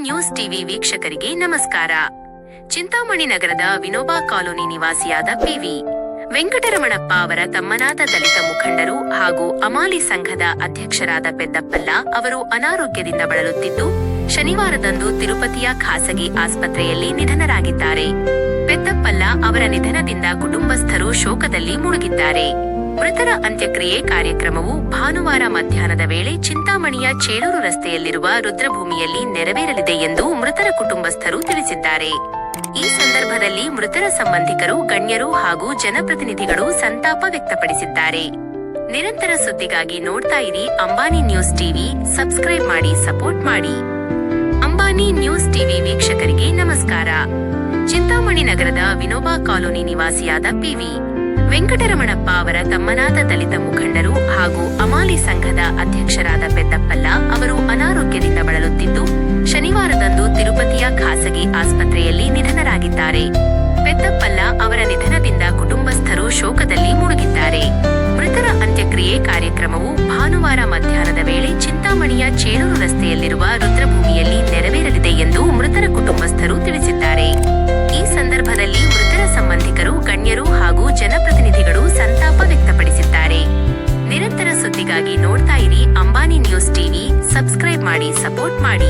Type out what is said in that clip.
News TV ವೀಕ್ಷಕರಿಗೆ ನಮಸ್ಕಾರ. ಚಿಂತಾಮಣಿ ನಗರದ ವಿನೋಬಾ ಕಾಲೋನಿ ನಿವಾಸಿಯಾದ ಪಿವಿ ವೆಂಕಟರಮಣಪ್ಪ ಅವರ ತಮ್ಮನಾದ ದಲಿತ ಮುಖಂಡರು ಹಾಗೂ ಅಮಾಲಿ ಸಂಘದ ಅಧ್ಯಕ್ಷರಾದ ಪೆದ್ದಪ್ಪಲ್ಲ ಅವರು ಅನಾರೋಗ್ಯದಿಂದ ಬಳಲುತ್ತಿದ್ದು ಶನಿವಾರದಂದು ತಿರುಪತಿಯ ಖಾಸಗಿ ಆಸ್ಪತ್ರೆಯಲ್ಲಿ ನಿಧನರಾಗಿದ್ದಾರೆ. ಪೆದ್ದಪ್ಪಲ್ಲ ಅವರ ನಿಧನದಿಂದ ಕುಟುಂಬಸ್ಥರು ಶೋಕದಲ್ಲಿ ಮುಳುಗಿದ್ದಾರೆ. ಮೃತರ ಅಂತ್ಯಕ್ರಿಯೆ ಕಾರ್ಯಕ್ರಮವು ಭಾನುವಾರ ಮಧ್ಯಾಹ್ನದ ವೇಳೆ ಚಿಂತಾಮಣಿಯ ಚೇಳೂರು ರಸ್ತೆಯಲ್ಲಿರುವ ರುದ್ರಭೂಮಿಯಲ್ಲಿ ನೆರವೇರಲಿದೆ ಎಂದು ಮೃತರ ಕುಟುಂಬಸ್ಥರು ತಿಳಿಸಿದ್ದಾರೆ. ಈ ಸಂದರ್ಭದಲ್ಲಿ ಮೃತರ ಸಂಬಂಧಿಕರು, ಗಣ್ಯರು ಹಾಗೂ ಜನಪ್ರತಿನಿಧಿಗಳು ಸಂತಾಪ ವ್ಯಕ್ತಪಡಿಸಿದ್ದಾರೆ. ನಿರಂತರ ಸುದ್ದಿಗಾಗಿ ನೋಡ್ತಾ ಇರಿ ಅಂಬಾನಿ ನ್ಯೂಸ್ ಟಿವಿ. ಸಬ್ಸ್ಕ್ರೈಬ್ ಮಾಡಿ, ಸಪೋರ್ಟ್ ಮಾಡಿ. ಅಂಬಾನಿ ನ್ಯೂಸ್ ಟಿವಿ ವೀಕ್ಷಕರಿಗೆ ನಮಸ್ಕಾರ. ಚಿಂತಾಮಣಿ ನಗರದ ವಿನೋಬಾ ಕಾಲೋನಿ ನಿವಾಸಿಯಾದ ಪಿವಿ ವೆಂಕಟರಮಣಪ್ಪ ಅವರ ತಮ್ಮನಾದ ದಲಿತ ಮುಖಂಡರು ಹಾಗೂ ಅಮಾಲಿ ಸಂಘದ ಅಧ್ಯಕ್ಷರಾದ ಪೆದ್ದಪ್ಪಲ್ಲ ಅವರು ಅನಾರೋಗ್ಯದಿಂದ ಬಳಲುತ್ತಿದ್ದು ಶನಿವಾರದಂದು ತಿರುಪತಿಯ ಖಾಸಗಿ ಆಸ್ಪತ್ರೆಯಲ್ಲಿ ನಿಧನರಾಗಿದ್ದಾರೆ. ಪೆದ್ದಪ್ಪಲ್ಲ ಅವರ ನಿಧನದಿಂದ ಕುಟುಂಬಸ್ಥರು ಶೋಕದಲ್ಲಿ ಮುಳುಗಿದ್ದಾರೆ. ಮೃತರ ಅಂತ್ಯಕ್ರಿಯೆ ಕಾರ್ಯಕ್ರಮವು ಭಾನುವಾರ ಮಧ್ಯಾಹ್ನದ ವೇಳೆ ಚಿಂತಾಮಣಿಯ ಚೇಳೂರು ರಸ್ತೆಯಲ್ಲಿರುವ ರುದ್ರಭೂಮಿಯಲ್ಲಿ ನೆರವೇರಲಿದೆ ಎಂದು ಮೃತರ ಕುಟುಂಬಸ್ಥರು ತಿಳಿಸಿದ್ದಾರೆ. ಈ ಸಂದರ್ಭದಲ್ಲಿ ಮೃತರ ಸಂಬಂಧಿಕರು, ಗಣ್ಯರು ಹಾಗೂ ಜನಪ್ರತಿನಿಧಿಗಳು ಸಂತಾಪ ವ್ಯಕ್ತಪಡಿಸಿದ್ದಾರೆ. ನಿರಂತರ ಸುದ್ದಿಗಾಗಿ ನೋಡ್ತಾ ಇರಿ ಅಂಬಾನಿ ನ್ಯೂಸ್ ಟಿವಿ. ಸಬ್ಸ್ಕ್ರೈಬ್ ಮಾಡಿ, ಸಪೋರ್ಟ್ ಮಾಡಿ.